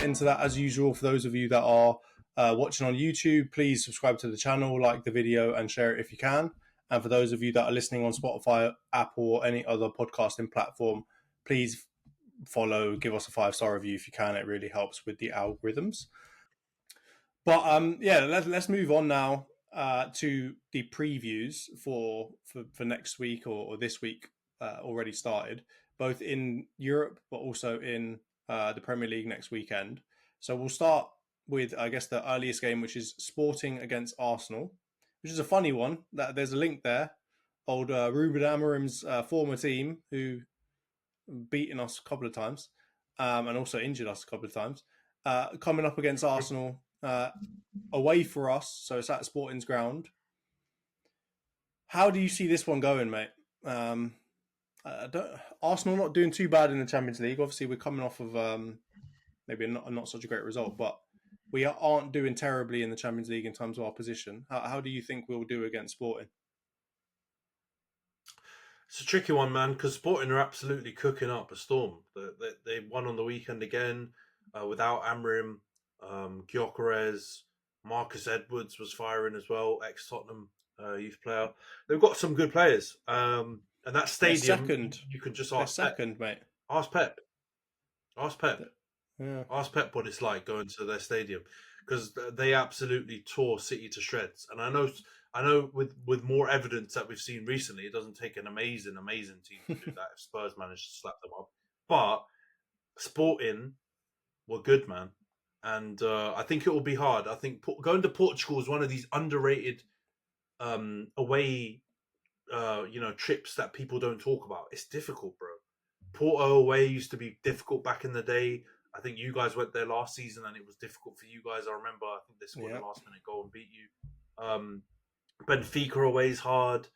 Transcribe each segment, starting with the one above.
into that as usual. For those of you that are watching on YouTube, please subscribe to the channel, like the video, and share it if you can. And for those of you that are listening on Spotify, Apple, or any other podcasting platform, please follow, give us a 5-star review if you can. It really helps with the algorithms. But let's move on now to the previews for next week or this week. Already started, both in Europe but also in the Premier League next weekend. So we'll start with, I guess, the earliest game, which is Sporting against Arsenal, which is a funny one. That there's a link there. Old Ruben Amorim's former team, who beaten us a couple of times and also injured us a couple of times, coming up against Arsenal away for us. So it's at Sporting's ground. How do you see this one going, mate? Arsenal not doing too bad in the Champions League. Obviously, we're coming off of maybe not such a great result, but we aren't doing terribly in the Champions League in terms of our position. How do you think we'll do against Sporting? It's a tricky one, man, because Sporting are absolutely cooking up a storm. They won on the weekend again without Amorim. Gyökeres, Marcus Edwards was firing as well, ex-Tottenham youth player. They've got some good players. And that stadium, you can just ask second, mate. Ask Pep. Yeah. Ask Pep what it's like going to their stadium, because they absolutely tore City to shreds. And I know with more evidence that we've seen recently, it doesn't take an amazing team to do that if Spurs manage to slap them up. But Sporting were good, man. And I think it will be hard. I think going to Portugal is one of these underrated away trips that people don't talk about. It's difficult, bro. Porto away used to be difficult back in the day. I think you guys went there last season and it was difficult for you guys. I remember, I think they scored a last minute goal and beat you. Benfica away is hard,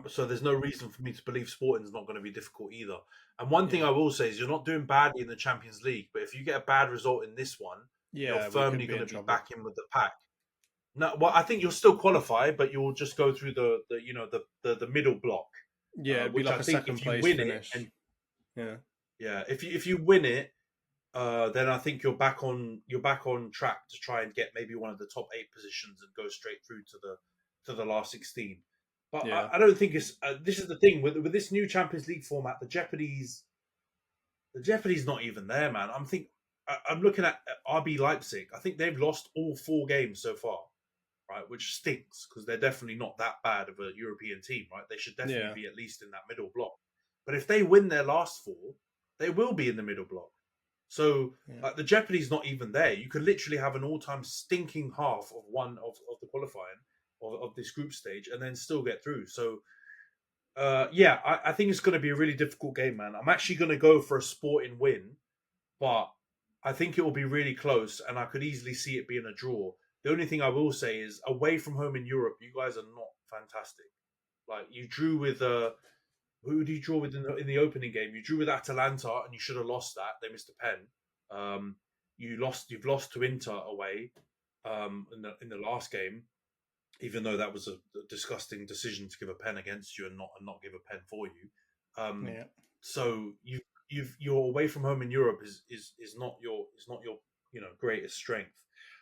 so there's no reason for me to believe Sporting's not going to be difficult either. And one thing I will say is you're not doing badly in the Champions League, but if you get a bad result in this one, you're firmly going to be back in with the pack. No, well, I think you'll still qualify, but you'll just go through the middle block. Yeah, it'd be like a second place finish. If you win it, then I think you're back on track to try and get maybe one of the top 8 positions and go straight through to the last 16. But I don't think it's. This is the thing with this new Champions League format. The jeopardy's not even there, man. I'm looking at RB Leipzig. I think they've lost all 4 games so far, right? Which stinks because they're definitely not that bad of a European team, right? They should definitely be at least in that middle block. But if they win their last 4, they will be in the middle block. So the jeopardy's not even there. You could literally have an all-time stinking half of one of the qualifying of this group stage and then still get through. So, I think it's going to be a really difficult game, man. I'm actually going to go for a Sporting win, but I think it will be really close and I could easily see it being a draw. The only thing I will say is away from home in Europe, you guys are not fantastic. Like you drew with who did you draw with in the opening game? You drew with Atalanta and you should have lost that. They missed a pen. You've lost to Inter away in the last game, even though that was a disgusting decision to give a pen against you and not give a pen for you. So you're away from home in Europe is not your greatest strength.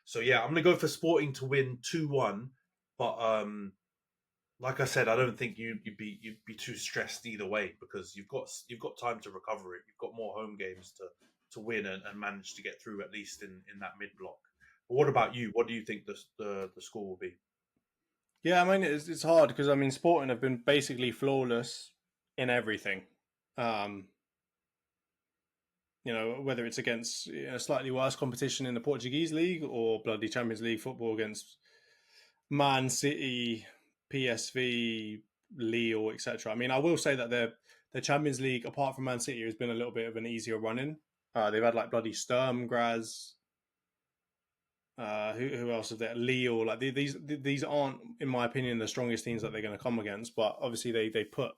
So I'm gonna go for Sporting to win 2-1, but like I said, I don't think you'd be too stressed either way because you've got time to recover it. You've got more home games to win and manage to get through at least in that mid block. But what about you? What do you think the score will be? Yeah, I mean it's hard because Sporting have been basically flawless in everything. Whether it's against a slightly worse competition in the Portuguese league or bloody Champions League football against Man City, PSV, Lille, etc. I will say that the Champions League, apart from Man City, has been a little bit of an easier run-in. They've had like bloody Sturm Graz. Who else is there? Lille. Like these aren't, in my opinion, the strongest teams that they're going to come against. But obviously they put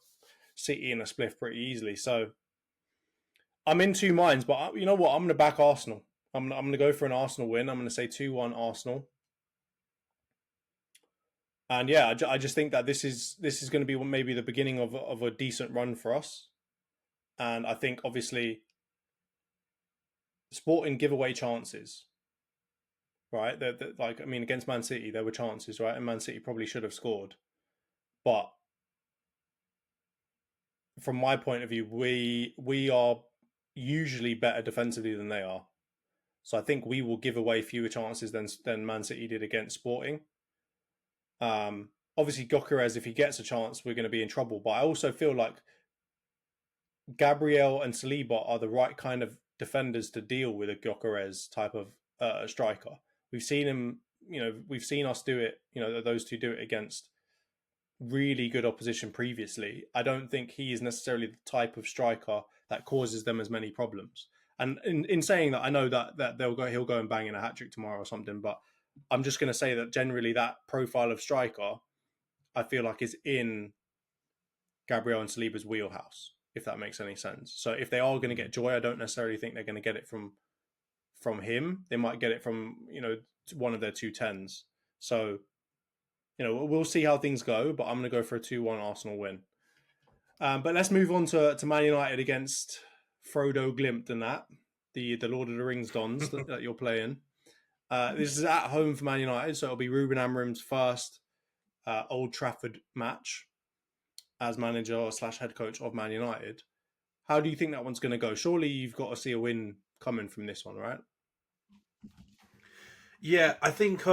City in a spliff pretty easily. So I'm in 2 minds. But you know what? I'm going to back Arsenal. I'm going to go for an Arsenal win. I'm going to say 2-1 Arsenal. And I just think that this is going to be maybe the beginning of a decent run for us. And I think obviously Sporting give away chances, right? Like, I mean, against Man City, there were chances, right? And Man City probably should have scored. But from my point of view, we are usually better defensively than they are. So I think we will give away fewer chances than Man City did against Sporting. Obviously, Gyökeres, if he gets a chance, we're going to be in trouble. But I also feel like Gabriel and Saliba are the right kind of defenders to deal with a Gyökeres type of striker. We've seen him, we've seen us do it, those two do it against really good opposition previously. I don't think he is necessarily the type of striker that causes them as many problems. And in saying that, I know that he'll go and bang in a hat trick tomorrow or something, but I'm just going to say that generally that profile of striker, I feel like, is in Gabriel and Saliba's wheelhouse, if that makes any sense. So if they are going to get joy, I don't necessarily think they're going to get it from him. They might get it from one of their 2-10s. So we'll see how things go, but I'm going to go for a 2-1 Arsenal win. But let's move on to Man United against Frodo Glimt and that, the Lord of the Rings Dons that you're playing. This is at home for Man United, so it'll be Ruben Amorim's first Old Trafford match as manager / head coach of Man United. How do you think that one's going to go? Surely you've got to see a win coming from this one, right? Yeah, I think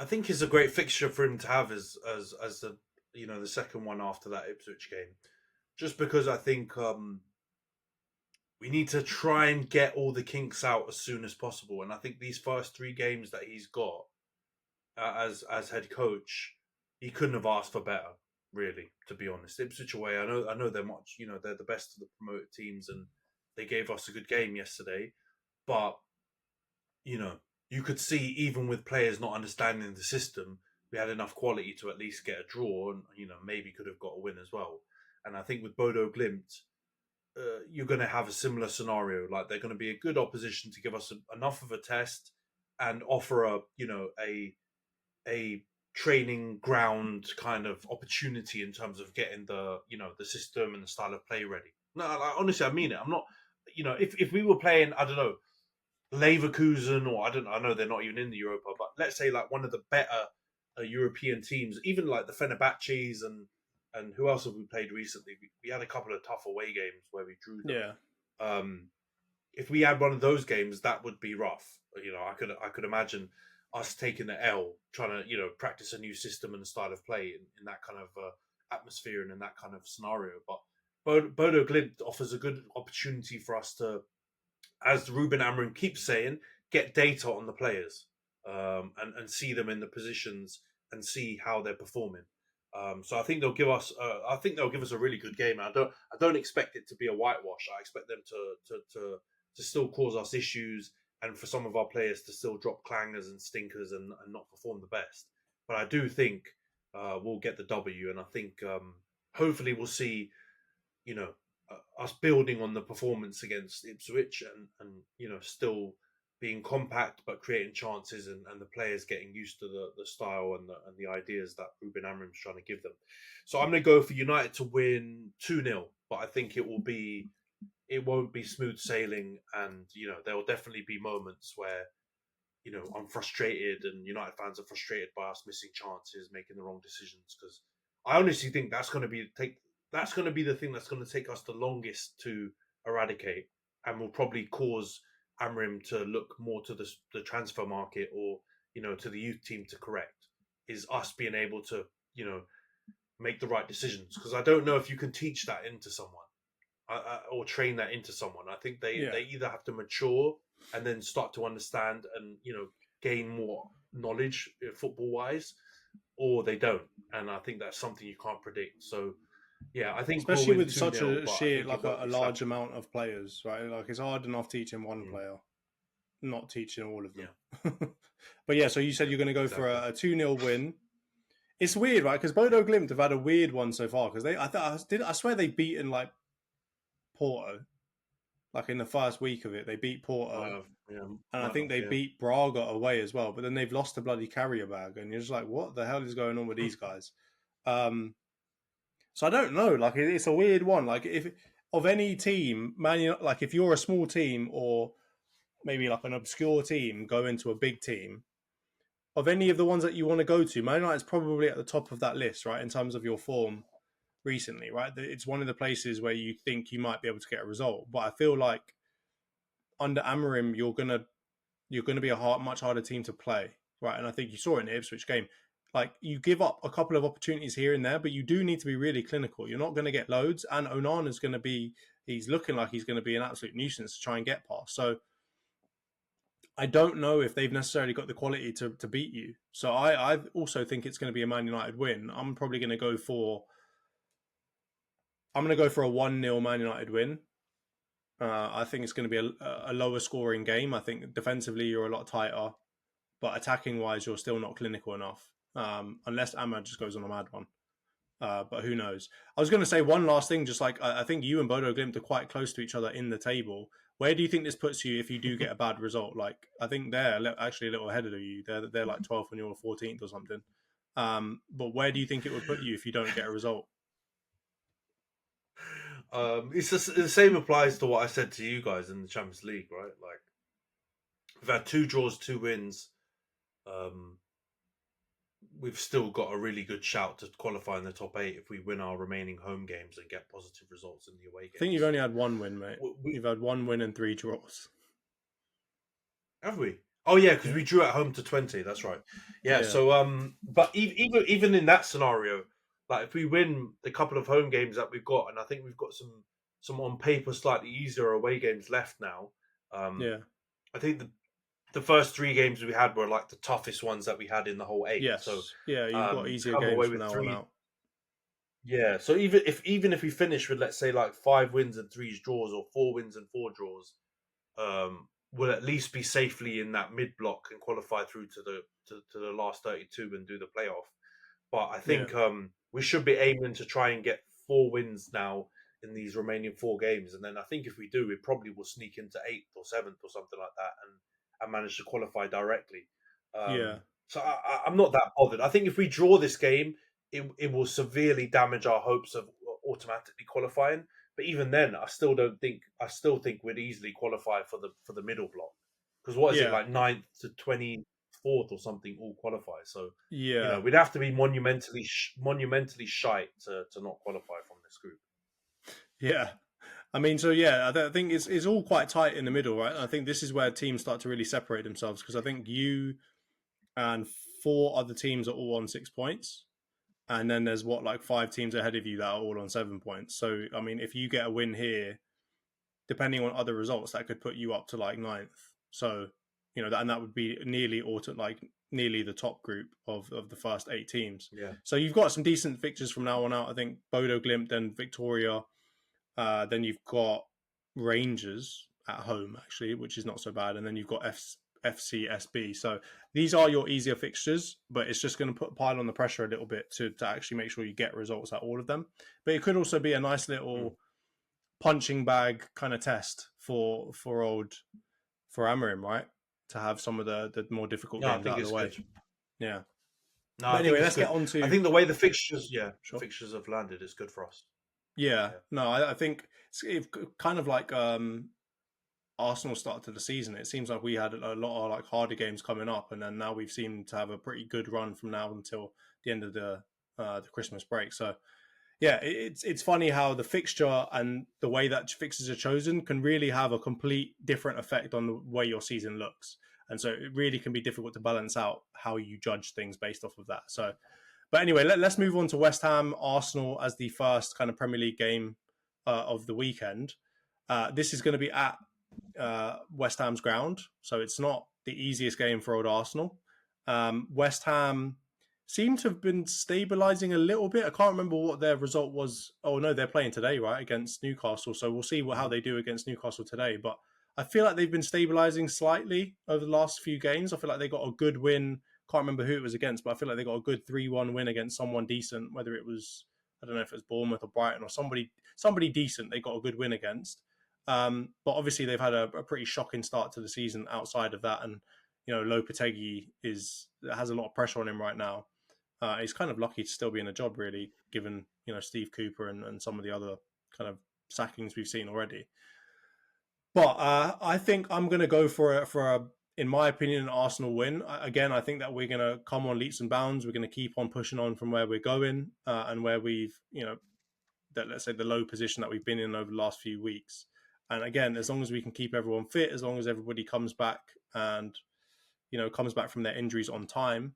it's a great fixture for him to have as the the second one after that Ipswich game, just because I think we need to try and get all the kinks out as soon as possible, and I think these first 3 games that he's got as head coach, he couldn't have asked for better, really, to be honest. Ipswich away, I know they're much, they're the best of the promoted teams, and they gave us a good game yesterday, but you could see, even with players not understanding the system, we had enough quality to at least get a draw, and maybe could have got a win as well. And I think with Bodo Glimt, you're going to have a similar scenario. Like, they're going to be a good opposition to give us enough of a test and offer a training ground kind of opportunity in terms of getting the system and the style of play ready. No, honestly, I mean it. I'm not, if we were playing, I don't know, Leverkusen, or I know they're not even in the Europa, but let's say like one of the better European teams, even like the Fenerbahces and who else have we played recently? We had a couple of tough away games where we drew them. Yeah. If we had one of those games, that would be rough. I could imagine us taking the L, trying to practice a new system and style of play in that kind of atmosphere and in that kind of scenario. But Bodo Glimt offers a good opportunity for us to, as Ruben Amorim keeps saying, get data on the players and see them in the positions and see how they're performing. So I think they'll give us. A really good game. I don't expect it to be a whitewash. I expect them to still cause us issues, and for some of our players to still drop clangers and stinkers and not perform the best. But I do think we'll get the W, and I think hopefully we'll see, us building on the performance against Ipswich and still being compact but creating chances and the players getting used to the style and the ideas that Ruben Amorim's trying to give them. So I'm going to go for United to win 2-0, but I think it won't be smooth sailing, and there will definitely be moments where I'm frustrated and United fans are frustrated by us missing chances, making the wrong decisions, because I honestly think that's going to be the thing that's going to take us the longest to eradicate, and will probably cause Amorim to look more to the transfer market or to the youth team to correct, is us being able to make the right decisions, because I don't know if you can teach that into someone or train that into someone. I think they either have to mature and then start to understand and gain more knowledge football wise, or they don't, and I think that's something you can't predict. So yeah, I think especially with such a sheer, like a large amount of players, right? Like, it's hard enough teaching one player, not teaching all of them. Yeah. But yeah, so you said you're going to go for a 2-0 win. It's weird, right? Because Bodo Glimt have had a weird one so far, because I swear they beaten like Porto, like in the first week of it, they beat Porto, and I think they beat Braga away as well. But then they've lost the bloody carrier bag, and you're just like, what the hell is going on with these guys? So I don't know. Like, it's a weird one. Like, if of any team, Man, like if you're a small team or maybe like an obscure team go into a big team, of any of the ones that you want to go to, Man United's probably at the top of that list, right? In terms of your form recently, right? It's one of the places where you think you might be able to get a result. But I feel like under Amorim, you're gonna be a much harder team to play, right? And I think you saw it in the Ipswich game. Like you give up a couple of opportunities here and there, but you do need to be really clinical. You're not going to get loads, and Onana's going to be. He's looking like he's going to be an absolute nuisance to try and get past. So I don't know if they've necessarily got the quality to beat you. So I also think it's going to be a Man United win. I'm probably going to go for. I'm going to go for a 1-0 Man United win. I think it's going to be a lower scoring game. I think defensively you're a lot tighter, but attacking wise you're still not clinical enough. Unless Ahmad just goes on a mad one. But who knows? I was going to say one last thing. Just like I think you and Bodo Glimt are quite close to each other in the table. Where do you think this puts you if you do get a bad result? Like I think they're actually a little ahead of you. They're like 12th and you're 14th or something. But where do you think it would put you if you don't get a result? It's just, the same applies to what I said to you guys in the Champions League, right? Like we've had 2 draws, 2 wins. We've still got a really good shout to qualify in the top 8 if we win our remaining home games and get positive results in the away games. I think you've only had 1 win, mate. You've had 1 win and 3 draws. Have we? Oh yeah, because we drew at home to 20. That's right. Yeah. So but even in that scenario, like if we win the couple of home games that we've got, and I think we've got some on paper slightly easier away games left now. I think the first 3 games we had were like the toughest ones that we had in the whole 8. Yes. So you've got easier games from now on out. Yeah. So even if we finish with, let's say, like 5 wins and 3 draws, or 4 wins and 4 draws, we'll at least be safely in that mid block and qualify through to the last 32 and do the playoff. But I think we should be aiming to try and get 4 wins now in these remaining 4 games, and then I think if we do, we probably will sneak into 8th or 7th or something like that, and manage to qualify directly. So I'm not that bothered. I think if we draw this game, it will severely damage our hopes of automatically qualifying. But even then, I still think we'd easily qualify for the middle block, because what is it, like 9th to 24th or something all qualify. So we'd have to be monumentally shite to not qualify from this group. Yeah. I mean, so I think it's all quite tight in the middle, right? I think this is where teams start to really separate themselves, because I think you and 4 other teams are all on 6 points. And then there's 5 teams ahead of you that are all on 7 points. So, I mean, if you get a win here, depending on other results, that could put you up to like 9th. So, and that would be nearly the top group of the first 8 teams. Yeah. So you've got some decent fixtures from now on out. I think Bodo Glimt, then Victoria. Then you've got Rangers at home, actually, which is not so bad. And then you've got FCSB. So these are your easier fixtures, but it's just going to pile on the pressure a little bit to actually make sure you get results at all of them. But it could also be a nice little punching bag kind of test for Amorim, right? To have some of the more difficult games out of the way. Good. Yeah. No, anyway, let's get on to. I think the way the fixtures, fixtures have landed is good for us. Yeah. No, I think it's kind of like Arsenal start to the season. It seems like we had a lot of like harder games coming up, and then now we've seemed to have a pretty good run from now until the end of the Christmas break. So yeah, it's funny how the fixture and the way that fixtures are chosen can really have a complete different effect on the way your season looks. And so it really can be difficult to balance out how you judge things based off of that. So, but anyway, let's move on to West Ham Arsenal as the first kind of Premier League game of the weekend. This is going to be at West Ham's ground, so it's not the easiest game for old Arsenal. West Ham seem to have been stabilising a little bit. I can't remember what their result was. Oh no, they're playing today, right, against Newcastle. So we'll see how they do against Newcastle today. But I feel like they've been stabilising slightly over the last few games. I feel like they got a good win. Can't remember who it was against, but I feel like they got a good 3-1 win against someone decent. Whether it was, I don't know if it was Bournemouth or Brighton or somebody decent, they got a good win against. But obviously they've had a pretty shocking start to the season outside of that, and Lopetegui has a lot of pressure on him right now. He's kind of lucky to still be in a job, really, given Steve Cooper and some of the other kind of sackings we've seen already. But I think I'm going to go for in my opinion, an Arsenal win. Again, I think that we're going to come on leaps and bounds. We're going to keep on pushing on from where we're going and where we've, that let's say the low position that we've been in over the last few weeks. And again, as long as we can keep everyone fit, as long as everybody comes back and comes back from their injuries on time,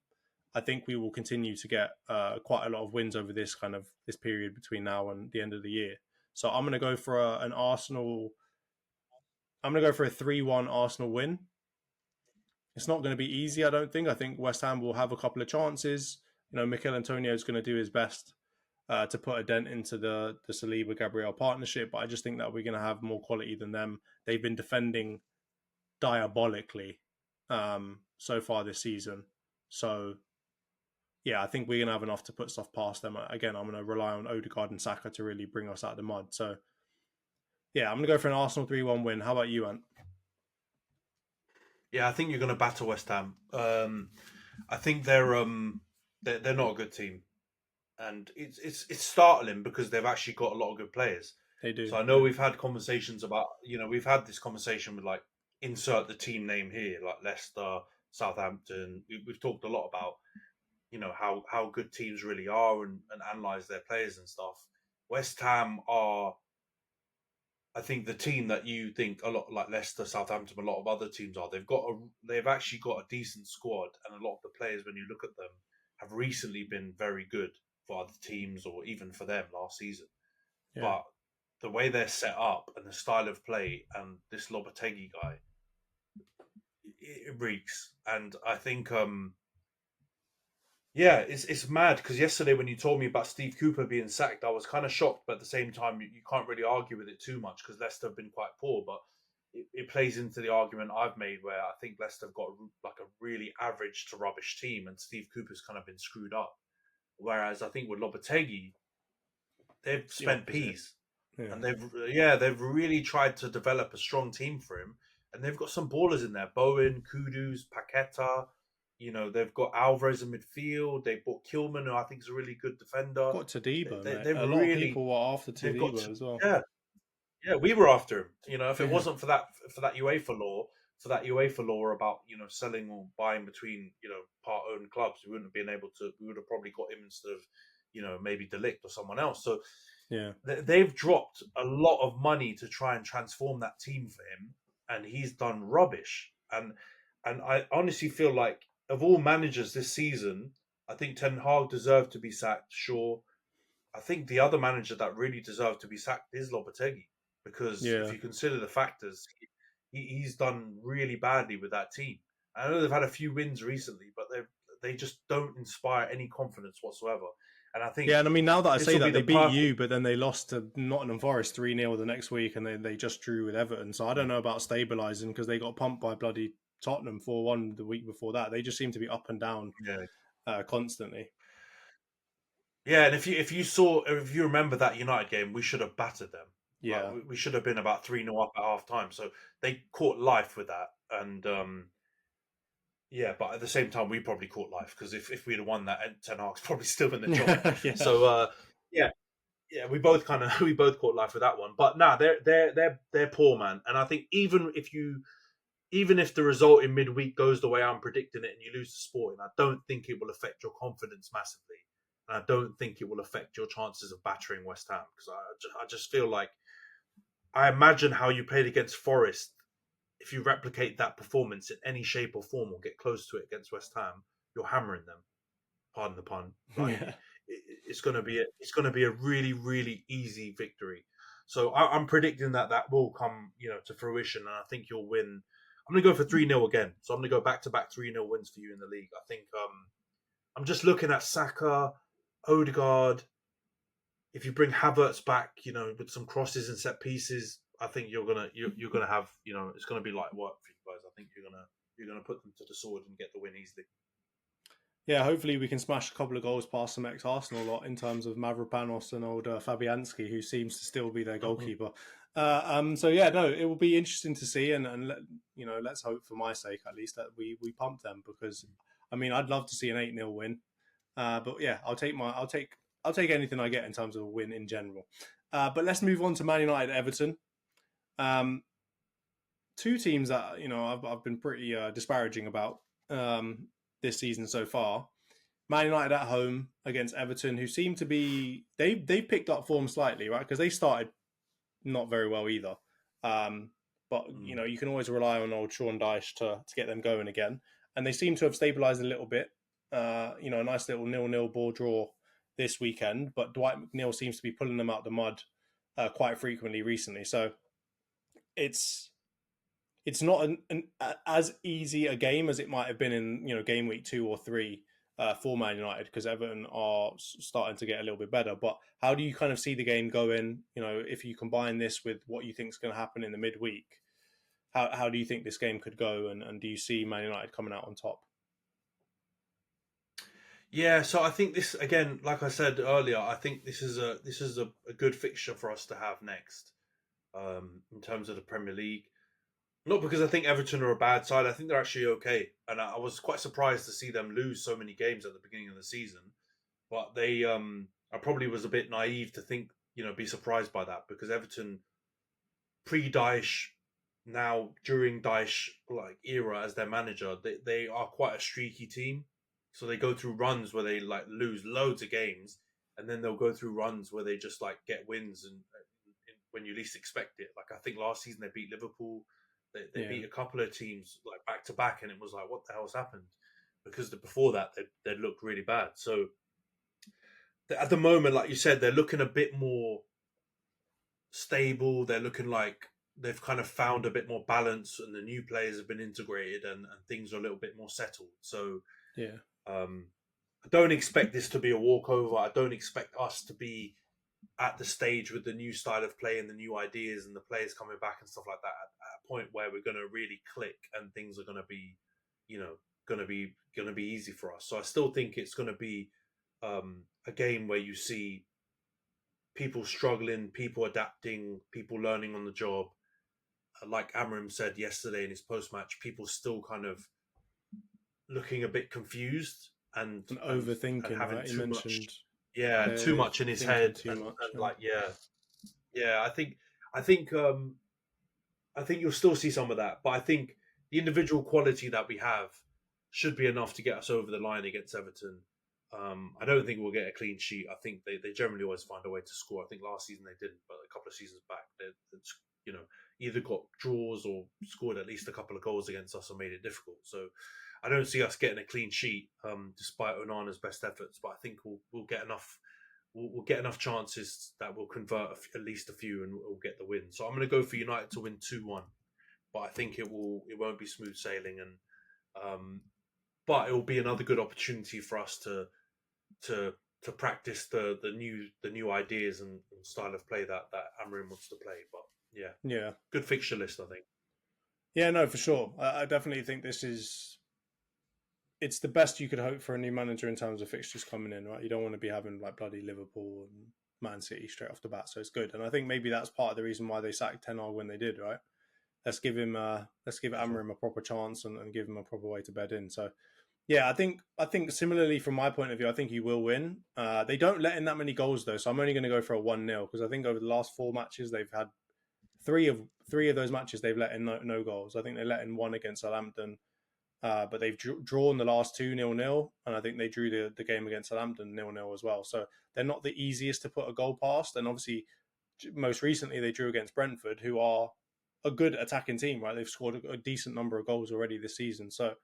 I think we will continue to get quite a lot of wins over this period between now and the end of the year. So I'm going to go for an Arsenal. I'm going to go for a 3-1 Arsenal win. It's not going to be easy, I don't think. I think West Ham will have a couple of chances. Mikel Antonio is going to do his best to put a dent into the Saliba-Gabriel partnership, but I just think that we're going to have more quality than them. They've been defending diabolically so far this season. So, yeah, I think we're going to have enough to put stuff past them. Again, I'm going to rely on Odegaard and Saka to really bring us out of the mud. So, yeah, I'm going to go for an Arsenal 3-1 win. How about you, Ant? Yeah, I think you're going to batter West Ham. I think they're not a good team, and it's startling because they've actually got a lot of good players. They do. So I know we've had conversations about, we've had this conversation with like insert the team name here, like Leicester, Southampton. We've talked a lot about how good teams really are and analyze their players and stuff. West Ham are, I think, the team that you think a lot like Leicester, Southampton, a lot of other teams are. They've actually got a decent squad, and a lot of the players, when you look at them, have recently been very good for other teams or even for them last season. Yeah. But the way they're set up and the style of play and this Lopetegui guy, it reeks. And I think yeah, it's mad because yesterday when you told me about Steve Cooper being sacked, I was kind of shocked, but at the same time, you can't really argue with it too much because Leicester have been quite poor. But it plays into the argument I've made where I think Leicester have got like a really average to rubbish team, and Steve Cooper's kind of been screwed up. Whereas I think with Lopetegui, they've spent peas, and they've really tried to develop a strong team for him, and they've got some ballers in there: Bowen, Kudus, Paqueta. They've got Alvarez in midfield. They bought Kilman, who I think is a really good defender. Got Todibo, a lot of people were after Todibo as well. Yeah, we were after him. If it wasn't for that UEFA law about selling or buying between part-owned clubs, we wouldn't have been able to. We would have probably got him instead of maybe De Ligt or someone else. So yeah, they've dropped a lot of money to try and transform that team for him, and he's done rubbish. And I honestly feel like, of all managers this season, I think Ten Hag deserved to be sacked, sure. I think the other manager that really deserved to be sacked is Lopetegui, because if you consider the factors, he's done really badly with that team. I know they've had a few wins recently, but they just don't inspire any confidence whatsoever. And I think, and I mean, now that I say that, they beat you, but then they lost to Nottingham Forest 3-0 the next week, and they just drew with Everton. So I don't know about stabilising, because they got pumped by bloody Tottenham 4-1 the week before that. They just seem to be up and down constantly. Yeah, and if you remember that United game, we should have battered them. Yeah, like, we should have been about 3-0 up at half time. So they caught life with that, and yeah, but at the same time, we probably caught life, because if we'd have won that, Ten Hag's probably still in the job. So yeah, we both caught life with that one. But nah, they're poor, man. And I think even if the result in midweek goes the way I'm predicting it and you lose to Sporting, I don't think it will affect your confidence massively. And I don't think it will affect your chances of battering West Ham, because I just feel like, I imagine how you played against Forest. If you replicate that performance in any shape or form or get close to it against West Ham, you're hammering them. Pardon the pun. It's going to be a really, really easy victory. So I'm predicting that will come to fruition, and I think you'll win. I'm going to go for 3-0 again. So I'm going to go back-to-back 3-0 wins for you in the league. I think I'm just looking at Saka, Odegaard. If you bring Havertz back, with some crosses and set pieces, I think you're gonna have, it's gonna be like work for you guys. I think you're gonna put them to the sword and get the win easily. Yeah, hopefully we can smash a couple of goals past some ex-Arsenal lot in terms of Mavropanos and old Fabianski, who seems to still be their goalkeeper. So yeah, no, it will be interesting to see, and let's hope, for my sake at least, that we pump them, because I mean, I'd love to see an 8-0 win. But yeah, I'll take anything I get in terms of a win in general. But let's move on to Man United Everton. two teams that I've been pretty disparaging about this season so far. Man United at home against Everton, who seem to be they've picked up form slightly, right? Because they started not very well either. But you can always rely on old Sean Dyche to get them going again, and they seem to have stabilised a little bit. A nice little 0-0 ball draw this weekend, but Dwight McNeil seems to be pulling them out the mud quite frequently recently. So it's not as easy a game as it might have been in game week 2 or 3 for Man United, because Everton are starting to get a little bit better. But how do you kind of see the game going? If you combine this with what you think is going to happen in the midweek, how do you think this game could go? And do you see Man United coming out on top? Yeah, so I think this, again, like I said earlier, I think this is a good fixture for us to have next in terms of the Premier League. Not because I think Everton are a bad side. I think they're actually okay. And I was quite surprised to see them lose so many games at the beginning of the season. But I probably was a bit naive to think, be surprised by that, because Everton, pre-Dyche, now during Dyche era as their manager, they are quite a streaky team. So they go through runs where they lose loads of games, and then they'll go through runs where they just get wins and when you least expect it. I think last season they beat Liverpool. They beat a couple of teams back to back, and it was what the hell's happened? Because before that they looked really bad. So at the moment, like you said, they're looking a bit more stable. They're looking like they've kind of found a bit more balance, and the new players have been integrated, and things are a little bit more settled. So yeah. I don't expect this to be a walkover. I don't expect us to be at the stage with the new style of play and the new ideas and the players coming back and stuff like that at a point where we're going to really click and things are going to be, going to be easy for us. So I still think it's going to be a game where you see people struggling, people adapting, people learning on the job. Like Amram said yesterday in his post-match, people still kind of looking a bit confused and overthinking, and having right? too much, mentioned, too much in his head, and I think you'll still see some of that, but I think the individual quality that we have should be enough to get us over the line against Everton. I don't think we'll get a clean sheet. I think they generally always find a way to score. I think last season they didn't, but a couple of seasons back, they either got draws or scored at least a couple of goals against us and made it difficult. So I don't see us getting a clean sheet, despite Onana's best efforts. But I think we'll get enough. We'll get enough chances that we'll convert at least a few, and we'll get the win. So I'm going to go for United to win 2-1, but I think it won't be smooth sailing, and but it will be another good opportunity for us to practice the new ideas and style of play that Amrin wants to play. But yeah, good fixture list, I think. Yeah, no, for sure. I definitely think it's the best you could hope for a new manager in terms of fixtures coming in, right? You don't want to be having bloody Liverpool and Man City straight off the bat, so it's good. And I think maybe that's part of the reason why they sacked Ten Hag when they did, right? Let's give Amram a proper chance and give him a proper way to bed in. So yeah, I think similarly from my point of view, I think you will win. They don't let in that many goals though, so I'm only going to go for a 1-0 because I think over the last 4 matches they've had three of those matches they've let in no goals. I think they let in one against Southampton. But they've drawn the last 2 0-0, and I think they drew the game against Southampton 0-0 as well. So they're not the easiest to put a goal past. And obviously, most recently they drew against Brentford, who are a good attacking team, right? They've scored a decent number of goals already this season. So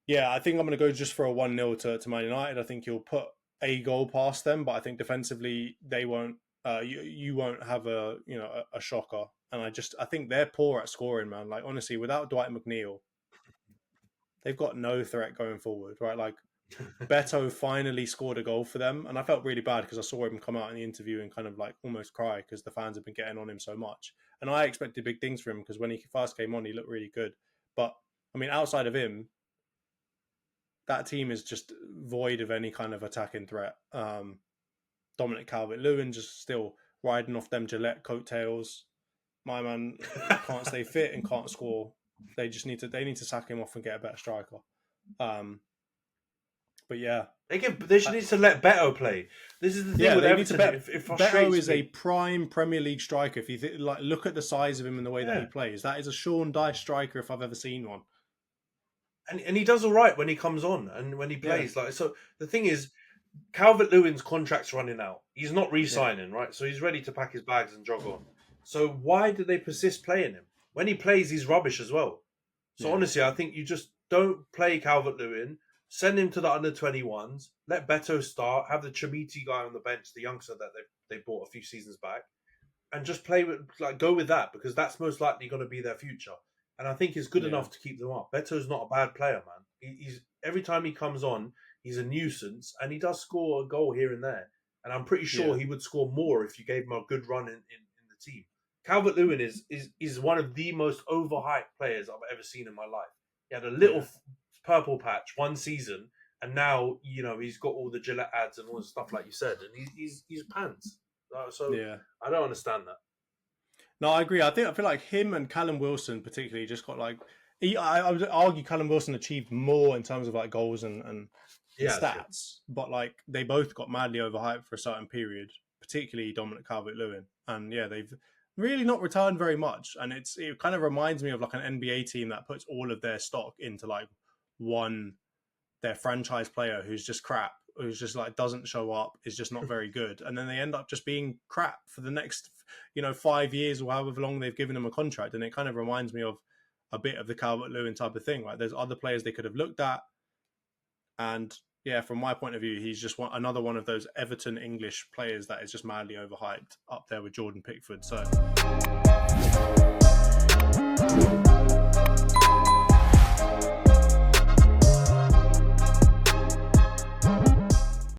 yeah, I think I'm going to go just for a 1-0 to Man United. I think you'll put a goal past them, but I think defensively they won't. You won't have a shocker. And I think they're poor at scoring, man. Honestly, without Dwight McNeil, they've got no threat going forward, right? Beto finally scored a goal for them, and I felt really bad because I saw him come out in the interview and kind of almost cry because the fans have been getting on him so much. And I expected big things from him because when he first came on, he looked really good. But I mean, outside of him, that team is just void of any kind of attacking threat. Dominic Calvert-Lewin just still riding off them Gillette coattails. My man can't stay fit and can't score. They need to sack him off and get a better striker. But yeah, they should need to let Beto play. This is the thing with Everton. Beto is a prime Premier League striker. If you look at the size of him and the way that he plays, that is a Sean Dyche striker if I've ever seen one. And he does all right when he comes on and when he plays. Like, so the thing is, Calvert-Lewin's contract's running out. He's not re-signing, right? So he's ready to pack his bags and jog on. So why do they persist playing him? When he plays, he's rubbish as well. So honestly, I think you just don't play Calvert-Lewin. Send him to the under-21s. Let Beto start. Have the Chimiti guy on the bench, the youngster that they bought a few seasons back, and just go with that, because that's most likely going to be their future. And I think it's good enough to keep them up. Beto's not a bad player, man. He's every time he comes on, he's a nuisance, and he does score a goal here and there. And I'm pretty sure he would score more if you gave him a good run in the team. Calvert-Lewin is one of the most overhyped players I've ever seen in my life. He had a little purple patch one season, and now he's got all the Gillette ads and all the stuff like you said, and he's pants. So I don't understand that. No, I agree. I feel like him and Callum Wilson particularly just got like. I would argue Callum Wilson achieved more in terms of like goals and stats, but like they both got madly overhyped for a certain period, particularly Dominic Calvert-Lewin, and they've really not returned very much. And it kind of reminds me of like an NBA team that puts all of their stock into like their franchise player who's just crap, who's just like doesn't show up, is just not very good, and then they end up just being crap for the next 5 years or however long they've given him a contract. And it kind of reminds me of a bit of the Calvert-Lewin type of thing. Like there's other players they could have looked at, and from my point of view, he's just another one of those Everton English players that is just madly overhyped, up there with Jordan Pickford. So